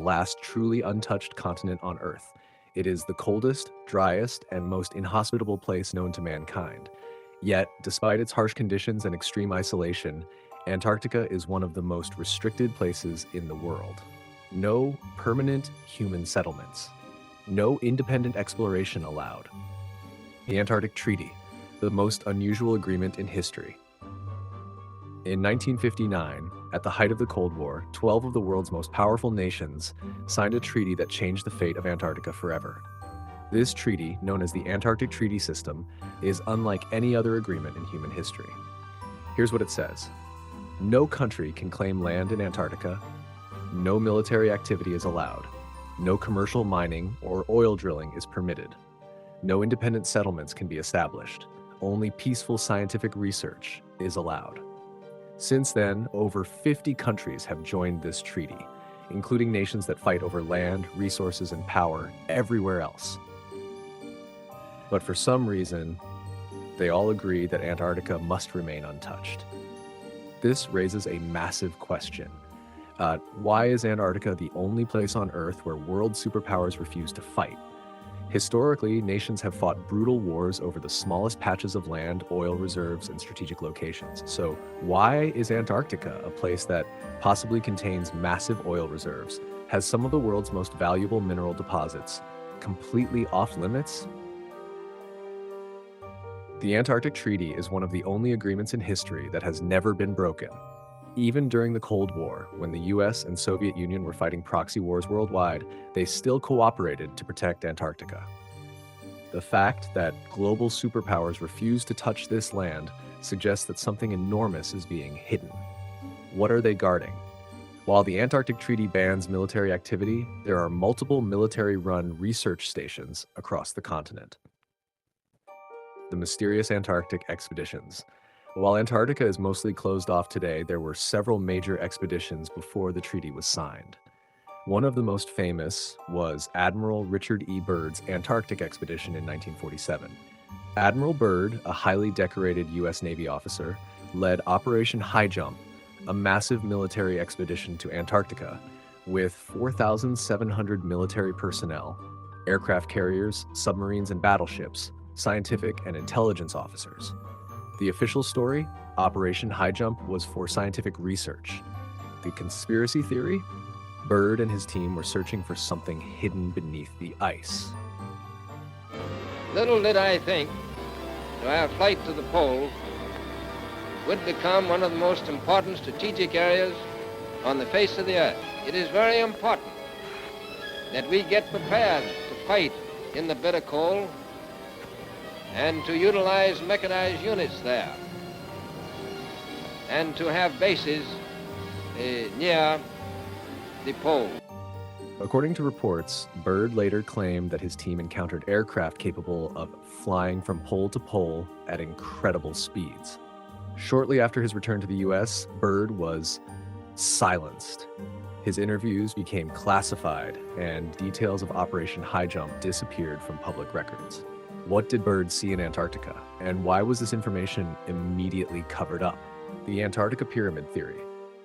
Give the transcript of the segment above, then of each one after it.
last truly untouched continent on Earth. It is the coldest, driest, and most inhospitable place known to mankind. Yet, despite its harsh conditions and extreme isolation, Antarctica is one of the most restricted places in the world. No permanent human settlements. No independent exploration allowed. The Antarctic Treaty, the most unusual agreement in history. In 1959, at the height of the Cold War, 12 of the world's most powerful nations signed a treaty that changed the fate of Antarctica forever. This treaty, known as the Antarctic Treaty System, is unlike any other agreement in human history. Here's what it says. No country can claim land in Antarctica. No military activity is allowed. No commercial mining or oil drilling is permitted. No independent settlements can be established. Only peaceful scientific research is allowed. Since then, over 50 countries have joined this treaty, including nations that fight over land, resources, and power everywhere else. But for some reason, they all agree that Antarctica must remain untouched. This raises a massive question. Why is Antarctica the only place on Earth where world superpowers refuse to fight? Historically, nations have fought brutal wars over the smallest patches of land, oil reserves, and strategic locations. So why is Antarctica, a place that possibly contains massive oil reserves, has some of the world's most valuable mineral deposits, completely off limits? The Antarctic Treaty is one of the only agreements in history that has never been broken. Even during the Cold War, when the US and Soviet Union were fighting proxy wars worldwide, they still cooperated to protect Antarctica. The fact that global superpowers refuse to touch this land suggests that something enormous is being hidden. What are they guarding? While the Antarctic Treaty bans military activity, there are multiple military-run research stations across the continent. The mysterious Antarctic expeditions. While Antarctica is mostly closed off today, there were several major expeditions before the treaty was signed. One of the most famous was Admiral Richard E. Byrd's Antarctic expedition in 1947. Admiral Byrd, a highly decorated U.S. Navy officer, led Operation High Jump, a massive military expedition to Antarctica with 4,700 military personnel, aircraft carriers, submarines and battleships, scientific and intelligence officers. The official story, Operation High Jump, was for scientific research. The conspiracy theory, Byrd and his team were searching for something hidden beneath the ice. Little did I think that our flight to the pole would become one of the most important strategic areas on the face of the earth. It is very important that we get prepared to fight in the bitter cold and to utilize mechanized units there, and to have bases near the pole. According to reports, Byrd later claimed that his team encountered aircraft capable of flying from pole to pole at incredible speeds. Shortly after his return to the US, Byrd was silenced. His interviews became classified, and details of Operation High Jump disappeared from public records. What did Byrd see in Antarctica, and why was this information immediately covered up? The Antarctica Pyramid Theory.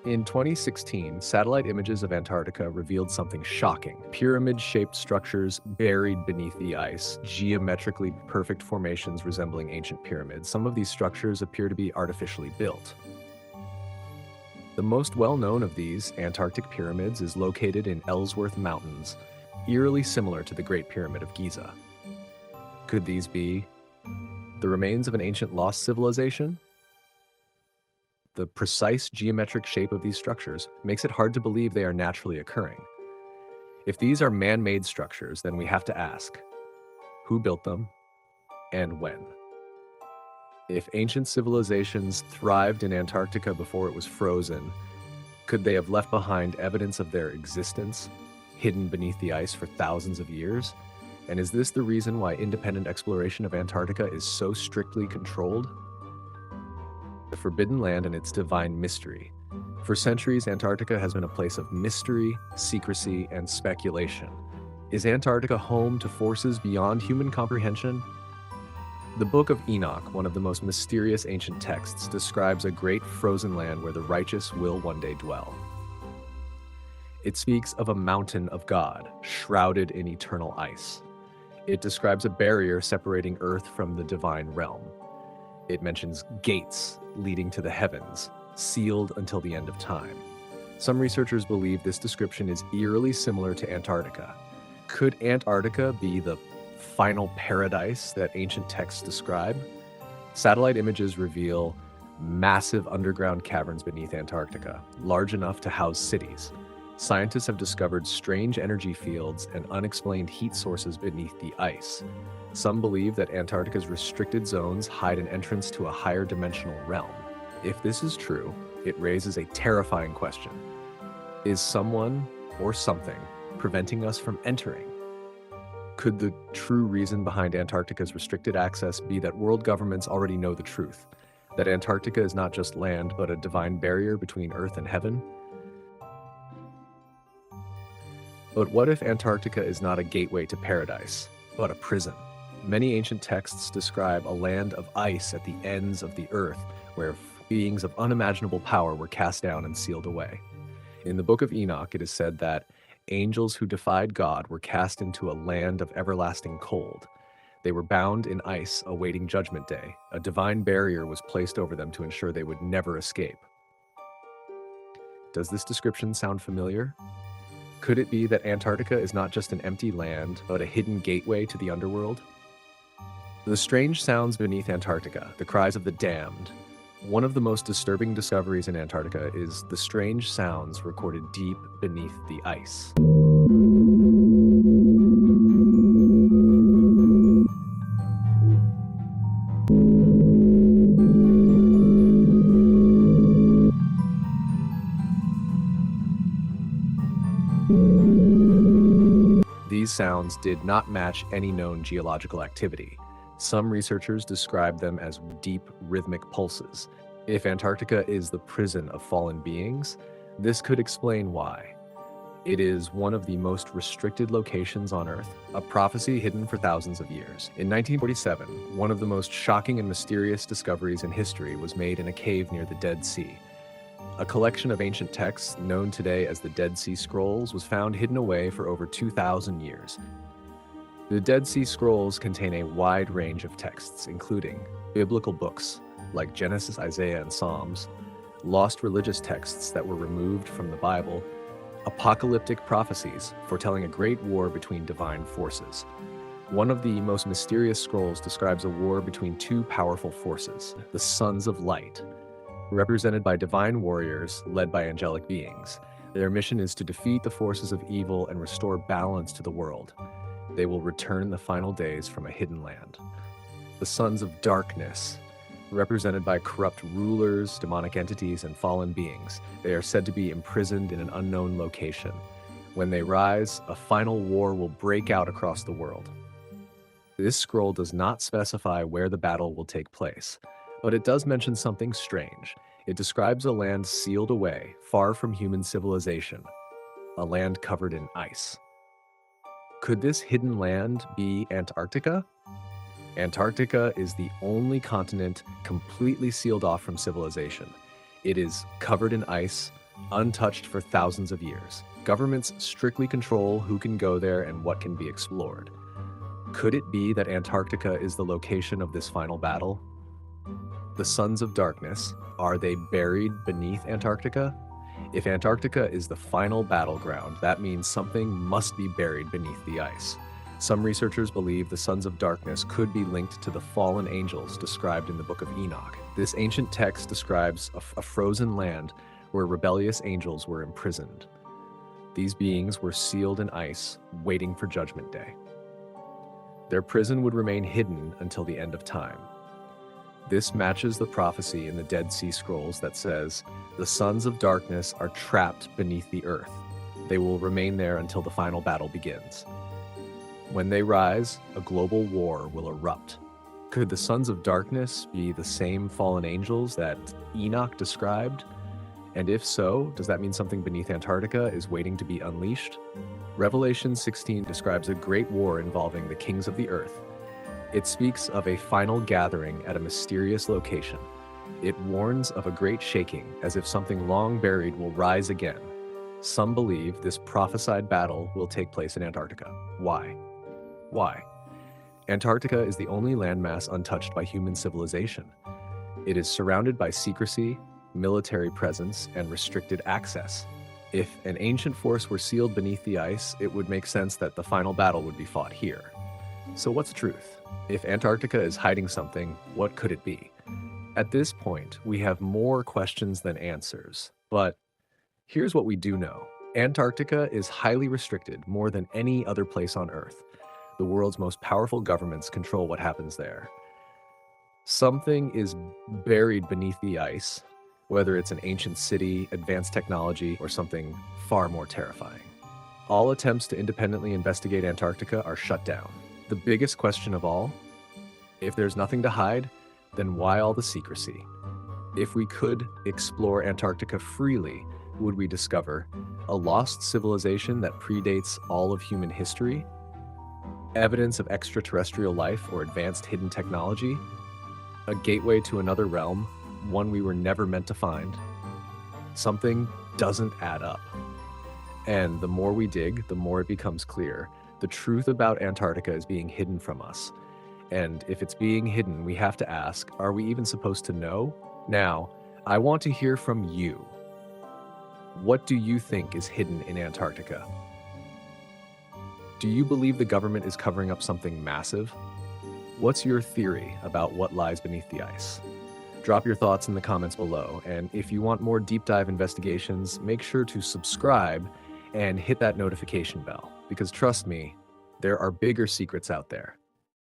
In 2016, satellite images of Antarctica revealed something shocking. Pyramid-shaped structures buried beneath the ice, geometrically perfect formations resembling ancient pyramids. Some of these structures appear to be artificially built. The most well-known of these Antarctic pyramids is located in Ellsworth Mountains, eerily similar to the Great Pyramid of Giza. Could these be the remains of an ancient lost civilization? The precise geometric shape of these structures makes it hard to believe they are naturally occurring. If these are man-made structures, then we have to ask, who built them and when? If ancient civilizations thrived in Antarctica before it was frozen, could they have left behind evidence of their existence hidden beneath the ice for thousands of years? And is this the reason why independent exploration of Antarctica is so strictly controlled? The forbidden land and its divine mystery. For centuries, Antarctica has been a place of mystery, secrecy, and speculation. Is Antarctica home to forces beyond human comprehension? The Book of Enoch, one of the most mysterious ancient texts, describes a great frozen land where the righteous will one day dwell. It speaks of a mountain of God, shrouded in eternal ice. It describes a barrier separating Earth from the divine realm. It mentions gates leading to the heavens, sealed until the end of time. Some researchers believe this description is eerily similar to Antarctica. Could Antarctica be the final paradise that ancient texts describe? Satellite images reveal massive underground caverns beneath Antarctica, large enough to house cities. Scientists have discovered strange energy fields and unexplained heat sources beneath the ice. Some believe that Antarctica's restricted zones hide an entrance to a higher dimensional realm. If this is true, it raises a terrifying question. Is someone or something preventing us from entering? Could the true reason behind Antarctica's restricted access be that world governments already know the truth? That Antarctica is not just land, but a divine barrier between Earth and heaven? But what if Antarctica is not a gateway to paradise, but a prison? Many ancient texts describe a land of ice at the ends of the earth, where beings of unimaginable power were cast down and sealed away. In the book of Enoch, it is said that angels who defied God were cast into a land of everlasting cold. They were bound in ice, awaiting Judgment Day. A divine barrier was placed over them to ensure they would never escape. Does this description sound familiar? Could it be that Antarctica is not just an empty land, but a hidden gateway to the underworld? The strange sounds beneath Antarctica, the cries of the damned. One of the most disturbing discoveries in Antarctica is the strange sounds recorded deep beneath the ice. These sounds did not match any known geological activity. Some researchers describe them as deep, rhythmic pulses. If Antarctica is the prison of fallen beings, this could explain why. It is one of the most restricted locations on Earth, a prophecy hidden for thousands of years. In 1947, one of the most shocking and mysterious discoveries in history was made in a cave near the Dead Sea. A collection of ancient texts known today as the Dead Sea Scrolls was found hidden away for over 2,000 years. The Dead Sea Scrolls contain a wide range of texts, including biblical books like Genesis, Isaiah, and Psalms, lost religious texts that were removed from the Bible, apocalyptic prophecies foretelling a great war between divine forces. One of the most mysterious scrolls describes a war between two powerful forces, the Sons of Light, represented by divine warriors led by angelic beings. Their mission is to defeat the forces of evil and restore balance to the world. They will return in the final days from a hidden land. The Sons of Darkness, represented by corrupt rulers, demonic entities, and fallen beings. They are said to be imprisoned in an unknown location. When they rise, a final war will break out across the world. This scroll does not specify where the battle will take place, but it does mention something strange. It describes a land sealed away, far from human civilization, a land covered in ice. Could this hidden land be Antarctica? Antarctica is the only continent completely sealed off from civilization. It is covered in ice, untouched for thousands of years. Governments strictly control who can go there and what can be explored. Could it be that Antarctica is the location of this final battle? The Sons of Darkness, are they buried beneath Antarctica? If Antarctica is the final battleground, that means something must be buried beneath the ice. Some researchers believe the Sons of Darkness could be linked to the fallen angels described in the book of Enoch. This ancient text describes a frozen land where rebellious angels were imprisoned. These beings were sealed in ice, waiting for Judgment Day. Their prison would remain hidden until the end of time. This matches the prophecy in the Dead Sea Scrolls that says, "The Sons of Darkness are trapped beneath the earth. They will remain there until the final battle begins. When they rise, a global war will erupt." Could the Sons of Darkness be the same fallen angels that Enoch described? And if so, does that mean something beneath Antarctica is waiting to be unleashed? Revelation 16 describes a great war involving the kings of the earth. It speaks of a final gathering at a mysterious location. It warns of a great shaking, as if something long buried will rise again. Some believe this prophesied battle will take place in Antarctica. Why? Why? Antarctica is the only landmass untouched by human civilization. It is surrounded by secrecy, military presence, and restricted access. If an ancient force were sealed beneath the ice, it would make sense that the final battle would be fought here. So what's the truth? If Antarctica is hiding something, what could it be? At this point, we have more questions than answers. But here's what we do know. Antarctica is highly restricted, more than any other place on Earth. The world's most powerful governments control what happens there. Something is buried beneath the ice, whether it's an ancient city, advanced technology, or something far more terrifying. All attempts to independently investigate Antarctica are shut down. The biggest question of all, if there's nothing to hide, then why all the secrecy? If we could explore Antarctica freely, would we discover a lost civilization that predates all of human history? Evidence of extraterrestrial life or advanced hidden technology? A gateway to another realm, one we were never meant to find? Something doesn't add up. And the more we dig, the more it becomes clear. The truth about Antarctica is being hidden from us. And if it's being hidden, we have to ask, are we even supposed to know? Now, I want to hear from you. What do you think is hidden in Antarctica? Do you believe the government is covering up something massive? What's your theory about what lies beneath the ice? Drop your thoughts in the comments below, and if you want more deep dive investigations, make sure to subscribe and hit that notification bell, because trust me, there are bigger secrets out there.